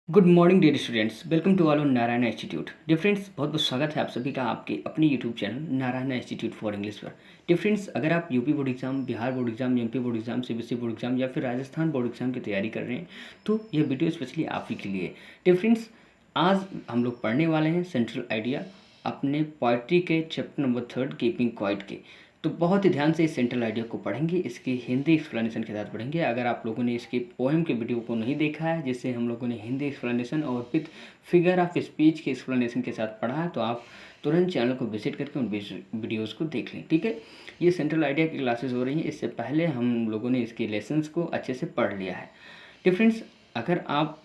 Good morning dear students, welcome to all on Narayan institute. Dear friends, बहुत बहुत स्वागत है आप सभी का आपके अपने YouTube channel Narayan institute for English पर। डियर फ्रेंड्स, अगर आप UP board exam, Bihar board exam, MP board exam, CBSE board exam या फिर राजस्थान बोर्ड एग्जाम की तैयारी कर रहे हैं तो यह वीडियो स्पेशली आप ही के लिए। डियर फ्रेंड्स, आज हम लोग पढ़ने वाले हैं सेंट्रल आइडिया अपने पोइट्री के चैप्टर नंबर 3 कीपिंग क्वाइट के। तो बहुत ही ध्यान से इस सेंट्रल आइडिया को पढ़ेंगे, इसकी हिंदी एक्सप्लेनेशन के साथ पढ़ेंगे। अगर आप लोगों ने इसके पोएम के वीडियो को नहीं देखा है, जिससे हम लोगों ने हिंदी एक्सप्लेनेशन और विद फिगर ऑफ स्पीच के एक्सप्लेनेशन के साथ पढ़ा है, तो आप तुरंत चैनल को विजिट करके उन वीडियोज़ को देख लें। ठीक है, ये सेंट्रल आइडिया की क्लासेस हो रही हैं, इससे पहले हम लोगों ने इसके लेसन्स को अच्छे से पढ़ लिया है। डिफरेंस, अगर आप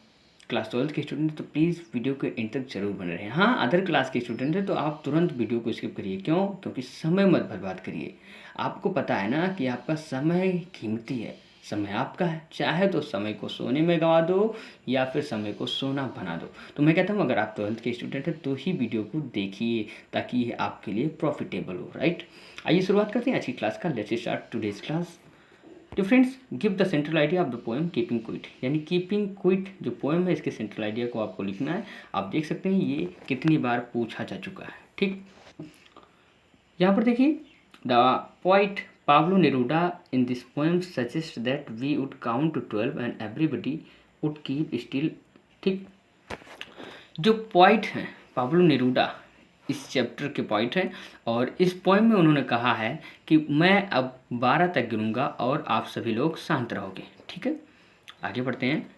क्लास 12 के स्टूडेंट हैं तो प्लीज़ वीडियो के एंड तक जरूर बने रहें। हाँ, अदर क्लास के स्टूडेंट हैं तो आप तुरंत वीडियो को स्किप करिए। क्यों? क्योंकि समय मत बर्बाद करिए। आपको पता है ना कि आपका समय कीमती है, समय आपका है। चाहे तो समय को सोने में गंवा दो या फिर समय को सोना बना दो। तो मैं कहता हूँ अगर आप 12th के स्टूडेंट हैं तो ही वीडियो को देखिए, ताकि ये आपके लिए प्रॉफिटेबल हो। राइट, आइए शुरुआत करते हैं आज की क्लास का। Let's start today's class. तो friends, give the central idea of the poem keeping quiet. यानी कीपिंग क्विट जो पोएम है, इसके सेंट्रल आइडिया को आपको लिखना है। आप देख सकते हैं ये कितनी बार पूछा जा चुका है। ठीक, यहाँ पर देखिए, the poet Pablo Neruda in this poem suggest that we would count to 12 and everybody would keep still. ठीक, जो पोइट हैं पाब्लो नेरूडा इस चैप्टर के पॉइंट हैं, और इस पोएम में उन्होंने कहा है कि मैं अब 12 तक गिनूंगा और आप सभी लोग शांत रहोगे। ठीक है, आगे बढ़ते हैं।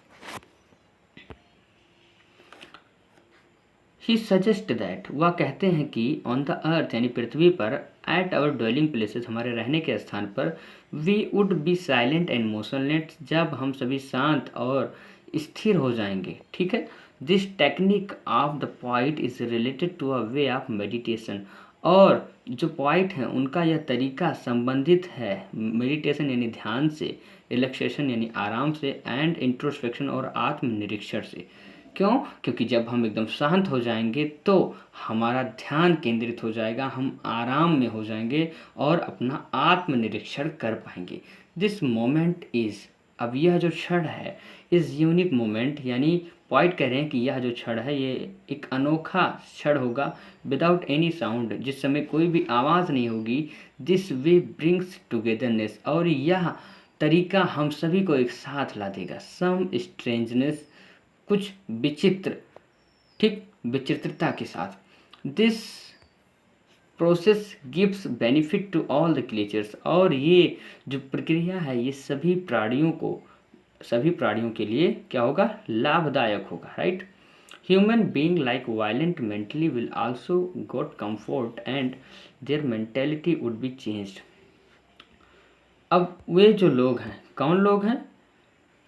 ही सजेस्ट दैट, वह कहते हैं कि ऑन द अर्थ यानी पृथ्वी पर, एट आवर ड्वेलिंग प्लेसेस हमारे रहने के स्थान पर, we would be silent and motionless, जब हम सभी शांत और स्थिर हो जाएंगे। ठीक है, this technique of the point is related to a way of meditation. और जो पॉइट हैं उनका यह तरीका संबंधित है मेडिटेशन यानी ध्यान से, रिलैक्सेशन यानी आराम से, एंड इंट्रोस्पेक्शन और आत्मनिरीक्षण से। क्यों? क्योंकि जब हम एकदम शांत हो जाएंगे तो हमारा ध्यान केंद्रित हो जाएगा, हम आराम में हो जाएंगे और अपना आत्मनिरीक्षण कर पाएंगे। दिस मोमेंट इज, अब यह जो क्षण है, इज यूनिक मोमेंट, यानी पॉइंट कह रहे हैं कि यह जो क्षण है ये एक अनोखा क्षण होगा, विदाउट एनी साउंड, जिस समय कोई भी आवाज़ नहीं होगी। दिस वे ब्रिंग्स टुगेदरनेस, और यह तरीका हम सभी को एक साथ ला देगा। सम स्ट्रेंजनेस, कुछ विचित्र, ठीक, विचित्रता के साथ। This process gives benefit to all the creatures, और ये जो प्रक्रिया है ये सभी प्राणियों के लिए क्या होगा? लाभदायक होगा। Right, human being like violent mentally will also got comfort and their mentality would be changed. अब वे जो लोग हैं, कौन लोग हैं?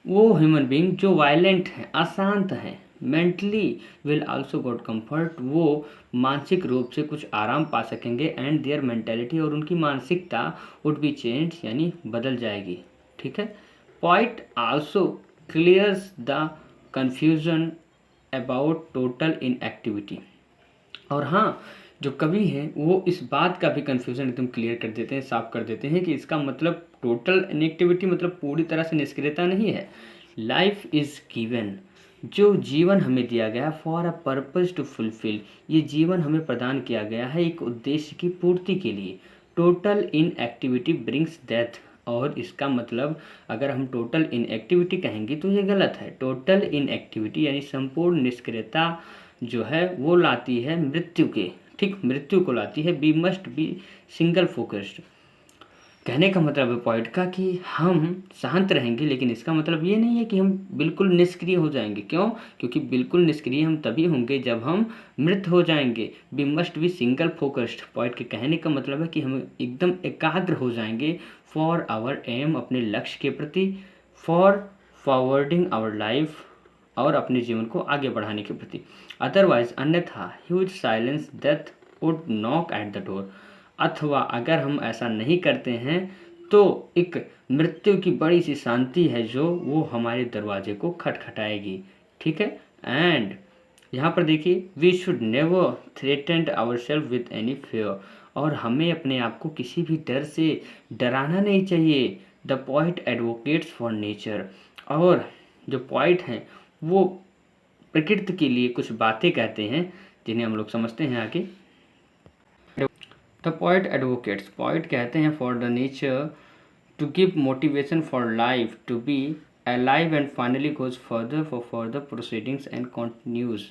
वो ह्यूमन बीइंग जो वायलेंट हैं, अशांत हैं, mentally will also got comfort, वो मानसिक रूप से कुछ आराम पा सकेंगे, एंड देयर मेंटेलिटी, और उनकी मानसिकता वुड बी चेंज यानी बदल जाएगी। ठीक है, point also clears the confusion about total inactivity. और हाँ, जो कवि हैं वो इस बात का भी कन्फ्यूज़न एकदम क्लियर कर देते हैं, साफ कर देते हैं कि इसका मतलब टोटल इनएक्टिविटी मतलब पूरी तरह से निष्क्रियता नहीं है। लाइफ इज़ गिवन, जो जीवन हमें दिया गया for a purpose to fulfil, ये जीवन हमें प्रदान किया गया है एक उद्देश्य की पूर्ति के लिए। टोटल इनएक्टिविटी ब्रिंग्स डेथ, और इसका मतलब अगर हम टोटल इनएक्टिविटी कहेंगे तो ये गलत है। टोटल इनएक्टिविटी यानी संपूर्ण निष्क्रियता जो है वो लाती है मृत्यु के, ठीक, मृत्यु को लाती है। We must be single focused, कहने का मतलब है पॉइंट का कि हम शांत रहेंगे, लेकिन इसका मतलब ये नहीं है कि हम बिल्कुल निष्क्रिय हो जाएंगे। क्यों? क्योंकि बिल्कुल निष्क्रिय हम तभी होंगे जब हम मृत हो जाएंगे। We must be single focused, point के कहने का मतलब है कि हम एकदम एकाग्र हो जाएंगे फॉर आवर एम, अपने लक्ष्य के प्रति, फॉर फॉरवर्डिंग आवर लाइफ, और अपने जीवन को आगे बढ़ाने के प्रति। अदरवाइज, अन्यथा, huge silence death would knock at the door, अथवा अगर हम ऐसा नहीं करते हैं तो एक मृत्यु की बड़ी सी शांति है जो वो हमारे दरवाजे को खटखटाएगी। ठीक है, एंड यहाँ पर देखिए, we should never threaten our self with any fear, और हमें अपने आप को किसी भी डर से डराना नहीं चाहिए। The poet advocates for nature, और जो पॉइट हैं वो प्रकृति के लिए कुछ बातें कहते हैं जिन्हें हम लोग समझते हैं आगे। द पोएट एडवोकेट्स, पोएट कहते हैं for the nature to give motivation for life to be alive and finally goes further for further proceedings and continues.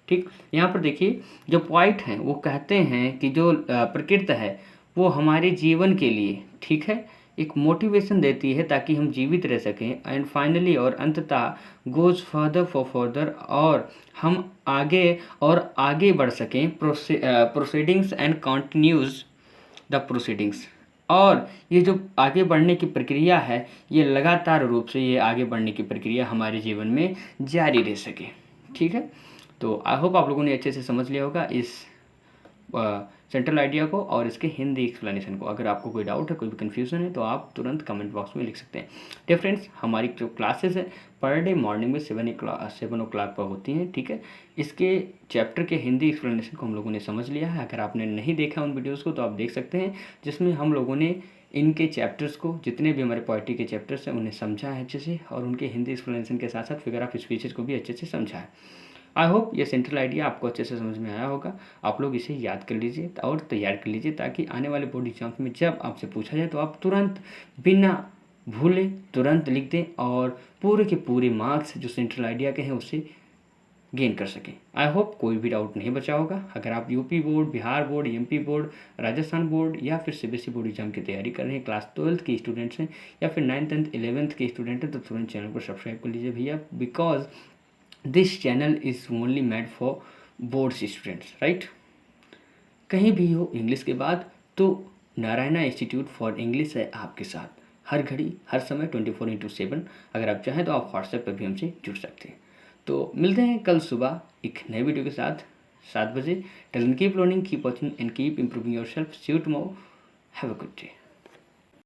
ठीक, यहाँ पर देखिए जो पोइट हैं वो कहते हैं कि जो प्रकृति है वो हमारे जीवन के लिए, ठीक है, एक मोटिवेशन देती है ताकि हम जीवित रह सकें, एंड फाइनली और अंततः गोज फर्दर फॉर फर्दर, और हम आगे और आगे बढ़ सकें, proceedings and continues the proceedings. और ये जो आगे बढ़ने की प्रक्रिया है ये लगातार रूप से ये आगे बढ़ने की प्रक्रिया हमारे जीवन में जारी रह सके। ठीक है, तो आई होप आप लोगों ने अच्छे से समझ लिया होगा इस सेंट्रल आइडिया को और इसके हिंदी एक्सप्लेनेशन को। अगर आपको कोई डाउट है, कोई भी कन्फ्यूज़न है तो आप तुरंत कमेंट बॉक्स में लिख सकते हैं। डियर फ्रेंड्स, हमारी जो क्लासेस है पर डे मॉर्निंग में 7 o'clock पर होती हैं। ठीक है, इसके चैप्टर के हिंदी एक्सप्लेनेशन को हम लोगों ने समझ लिया है। अगर आपने नहीं देखा उन वीडियोज़ को तो आप देख सकते हैं, जिसमें हम लोगों ने इनके चैप्टर्स को, जितने भी हमारे पोएट्री के चैप्टर्स हैं उन्हें समझा है अच्छे से, और उनके हिंदी एक्सप्लेनेशन के साथ साथ फिगर ऑफ स्पीचेस को भी अच्छे से समझा है। आई होप ये सेंट्रल आइडिया आपको अच्छे से समझ में आया होगा। आप लोग इसे याद कर लीजिए और तैयार कर लीजिए ताकि आने वाले बोर्ड एग्जाम्स में जब आपसे पूछा जाए तो आप तुरंत बिना भूले तुरंत लिख दें और पूरे के पूरे मार्क्स जो सेंट्रल आइडिया के हैं उससे गेन कर सकें। आई होप कोई भी डाउट नहीं बचा होगा। अगर आप UP board, Bihar board, MP board, Rajasthan board या फिर सीबीएसई बोर्ड एग्जाम की तैयारी कर रहे हैं, क्लास 12th के स्टूडेंट्स हैं या फिर 9th एंड 11th के स्टूडेंट हैं, तो तुरंत चैनल को सब्सक्राइब कर लीजिए भैया, because this channel is only made for boards students, right. कहीं भी हो इंग्लिश के बाद तो नारायणा इंस्टीट्यूट फॉर इंग्लिश है आपके साथ हर घड़ी हर समय 24/7। अगर आप चाहें तो आप व्हाट्सएप पर भी हमसे जुड़ सकते हैं। तो मिलते हैं कल सुबह एक नए वीडियो के साथ 7 बजे। Till then keep learning, keep watching and keep improving yourself. See you tomorrow. Have a good day.